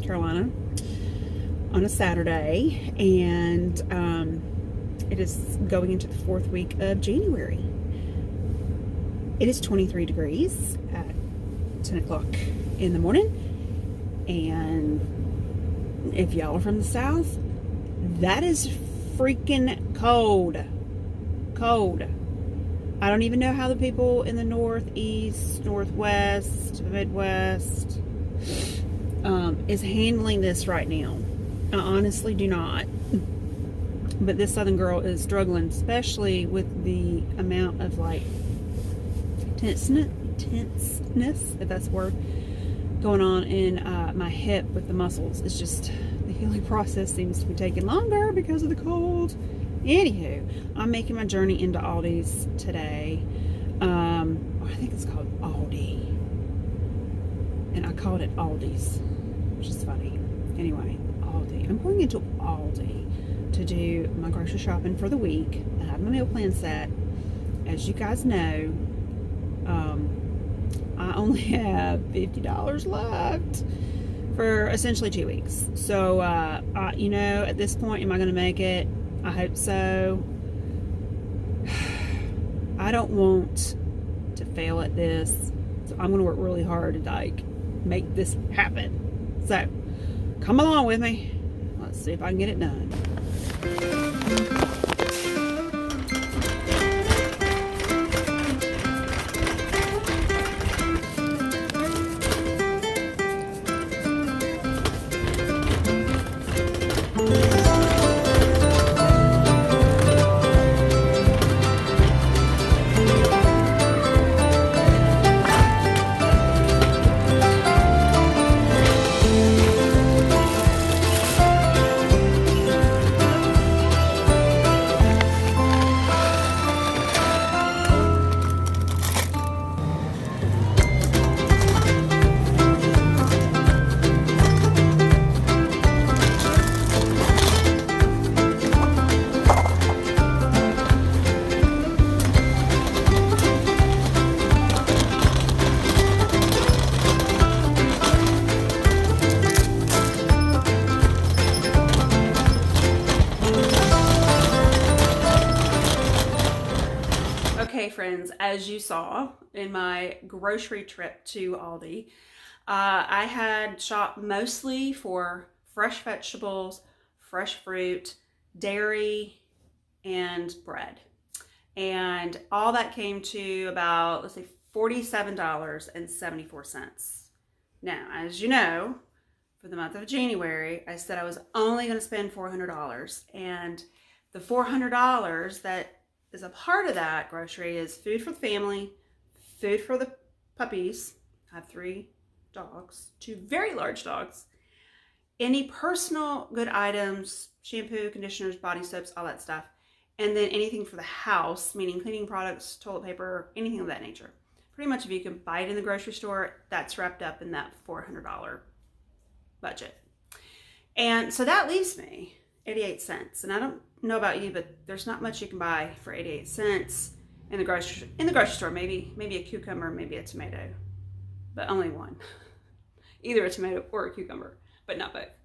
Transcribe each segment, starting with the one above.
Carolina on a Saturday, and it is going into the 4th week of January. It is 23 degrees at 10 o'clock in the morning, and if y'all are from the South, that is freaking cold. Cold. I don't even know how the people in the Northeast, Northwest, Midwest is handling this right now. I honestly do not. But this Southern girl is struggling, especially with the amount of like tenseness, if that's a word, going on in my hip with the muscles. It's just the healing process seems to be taking longer because of the cold. Anywho, I'm making my journey into Aldi's today. I think it's called Aldi, and I called it Aldi's, which is funny. Anyway, Aldi. I'm going into Aldi to do my grocery shopping for the week. I have my meal plan set. As you guys know, I only have $50 left for essentially 2 weeks. So, at this point, am I going to make it? I hope so. I don't want to fail at this, so I'm going to work really hard to make this happen. So, come along with me. Let's see if I can get it done. Okay, friends, as you saw in my grocery trip to Aldi, I had shopped mostly for fresh vegetables, fresh fruit, dairy, and bread. And all that came to about, let's say, $47.74. Now, as you know, for the month of January, I said I was only going to spend $400. And the $400 that is a part of that grocery is food for the family, food for the puppies. I have 3 dogs, 2 very large dogs. Any personal good items, shampoo, conditioners, body soaps, all that stuff. And then anything for the house, meaning cleaning products, toilet paper, anything of that nature. Pretty much if you can buy it in the grocery store, that's wrapped up in that $400 budget. And so that leaves me 88 cents. And I don't know about you, but there's not much you can buy for 88 cents in the grocery store. Maybe a cucumber, maybe a tomato, but only one. Either a tomato or a cucumber, but not both.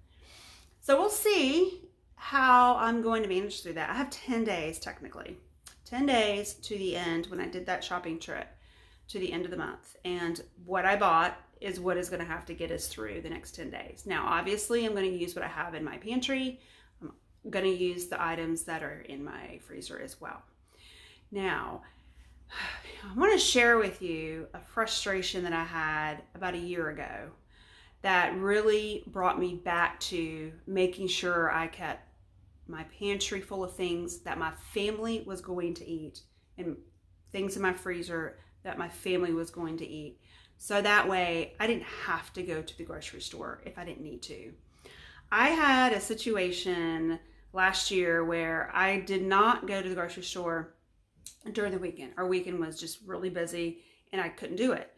So we'll see how I'm going to manage through that. I have 10 days technically. 10 days to the end when I did that shopping trip to the end of the month. And what I bought is what is going to have to get us through the next 10 days. Now, obviously, I'm going to use what I have in my pantry. I'm going to use the items that are in my freezer as well. Now, I want to share with you a frustration that I had about a year ago that really brought me back to making sure I kept my pantry full of things that my family was going to eat and things in my freezer that my family was going to eat. So that way I didn't have to go to the grocery store if I didn't need to. I had a situation last year where I did not go to the grocery store during the weekend. Our weekend was just really busy and I couldn't do it.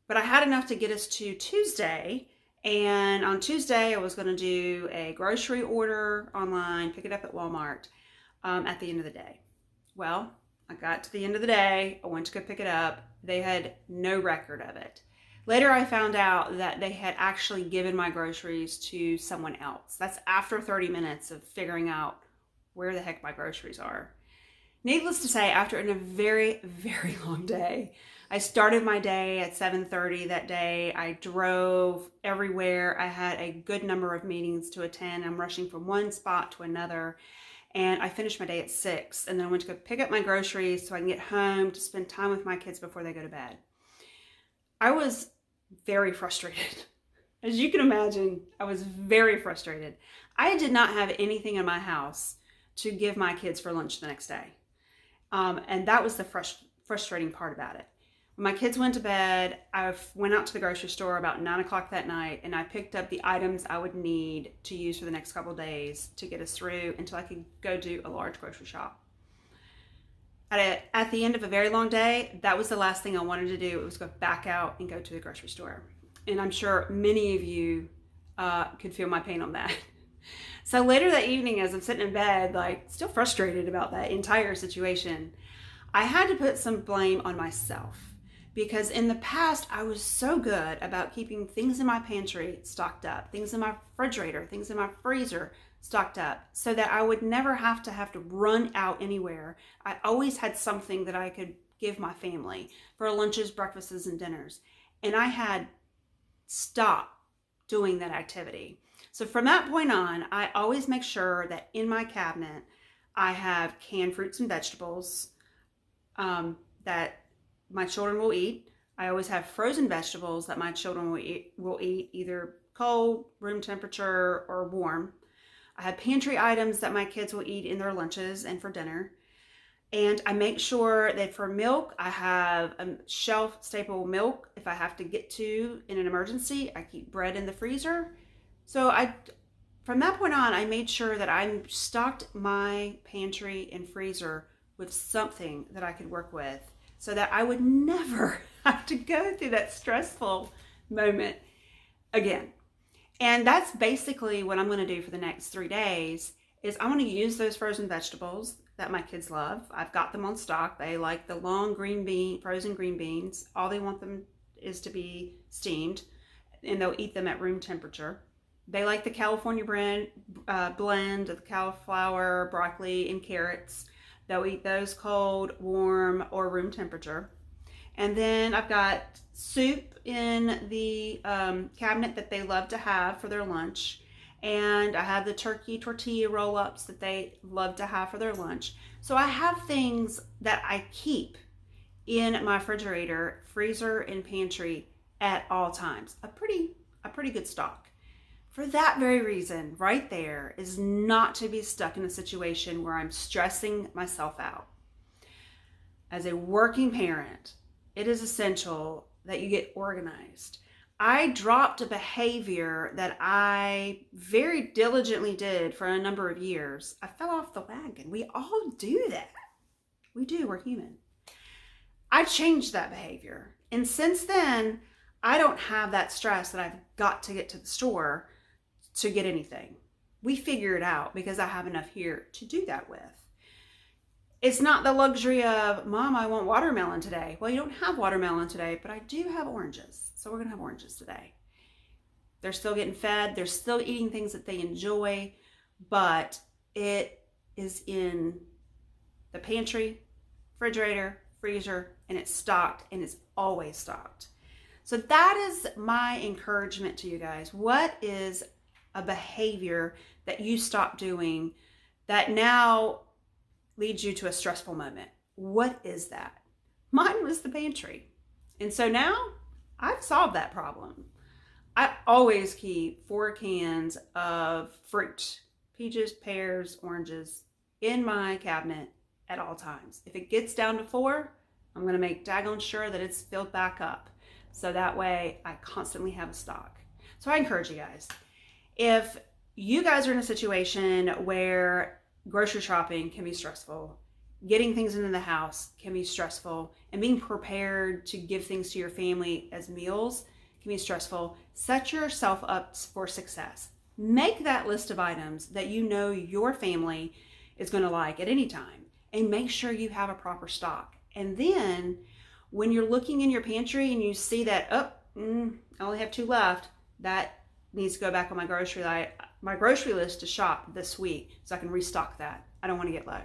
But I had enough to get us to Tuesday. And on Tuesday, I was going to do a grocery order online, pick it up at Walmart at the end of the day. Well, I got to the end of the day. I went to go pick it up. They had no record of it. Later, I found out that they had actually given my groceries to someone else. That's after 30 minutes of figuring out where the heck my groceries are. Needless to say, after a very, very long day, I started my day at 7:30 that day. I drove everywhere. I had a good number of meetings to attend. I'm rushing from one spot to another. And I finished my day at 6. And then I went to go pick up my groceries so I can get home to spend time with my kids before they go to bed. I was very frustrated. As you can imagine, I was very frustrated. I did not have anything in my house to give my kids for lunch the next day. And that was the frustrating part about it. When my kids went to bed, I went out to the grocery store about 9 o'clock that night, and I picked up the items I would need to use for the next couple of days to get us through until I could go do a large grocery shop. At the end of a very long day, that was the last thing I wanted to do. It was go back out and go to the grocery store. And I'm sure many of you could feel my pain on that. So later that evening, as I'm sitting in bed, like still frustrated about that entire situation, I had to put some blame on myself. Because in the past, I was so good about keeping things in my pantry stocked up, things in my refrigerator, things in my freezer stocked up, so that I would never have to run out anywhere. I always had something that I could give my family for lunches, breakfasts, and dinners. And I had stopped doing that activity. So from that point on, I always make sure that in my cabinet, I have canned fruits and vegetables that my children will eat. I always have frozen vegetables that my children will eat either cold, room temperature, or warm. I have pantry items that my kids will eat in their lunches and for dinner. And I make sure that for milk, I have a shelf staple milk if I have to get to in an emergency. I keep bread in the freezer. So from that point on, I made sure that I stocked my pantry and freezer with something that I could work with, so that I would never have to go through that stressful moment again. And that's basically what I'm going to do for the next 3 days. Is I'm going to use those frozen vegetables that my kids love. I've got them on stock. They like the long frozen green beans. All they want them is to be steamed, and they'll eat them at room temperature. They like the California blend of cauliflower, broccoli, and carrots. They'll eat those cold, warm, or room temperature. And then I've got soup in the cabinet that they love to have for their lunch. And I have the turkey tortilla roll-ups that they love to have for their lunch. So I have things that I keep in my refrigerator, freezer, and pantry at all times. A pretty good stock. For that very reason, right there, is not to be stuck in a situation where I'm stressing myself out. As a working parent, it is essential that you get organized. I dropped a behavior that I very diligently did for a number of years. I fell off the wagon. We all do that. We do, we're human. I changed that behavior. And since then, I don't have that stress that I've got to get to the store to get anything. We figure it out because I have enough here to do that with. It's not the luxury of, Mom, I want watermelon today. Well, you don't have watermelon today, but I do have oranges. So we're going to have oranges today. They're still getting fed. They're still eating things that they enjoy, but it is in the pantry, refrigerator, freezer, and it's stocked, and it's always stocked. So that is my encouragement to you guys. What is a behavior that you stop doing that now leads you to a stressful moment? What is that? Mine was the pantry. And so now I've solved that problem. I always keep 4 cans of fruit, peaches, pears, oranges, in my cabinet at all times. If it gets down to 4, I'm going to make daggone sure that it's filled back up. So that way I constantly have a stock. So I encourage you guys, if you guys are in a situation where grocery shopping can be stressful, getting things into the house can be stressful, and being prepared to give things to your family as meals can be stressful, set yourself up for success. Make that list of items that you know your family is going to like at any time, and make sure you have a proper stock. And then when you're looking in your pantry and you see that, oh, I only have 2 left. That needs to go back on my grocery list to shop this week so I can restock that. I don't want to get low.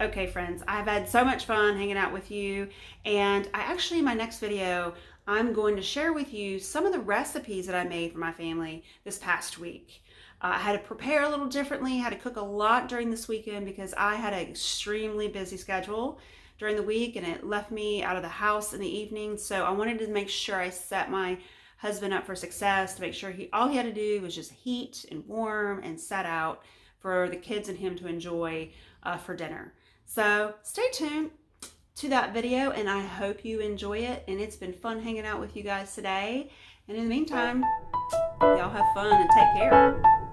Okay, friends, I've had so much fun hanging out with you, and in my next video, I'm going to share with you some of the recipes that I made for my family this past week. I had to prepare a little differently, had to cook a lot during this weekend because I had an extremely busy schedule during the week and it left me out of the house in the evening. So I wanted to make sure I set my husband up for success, to make sure all he had to do was just heat and warm and set out for the kids and him to enjoy for dinner. So stay tuned to that video and I hope you enjoy it, and it's been fun hanging out with you guys today. And in the meantime, y'all have fun and take care.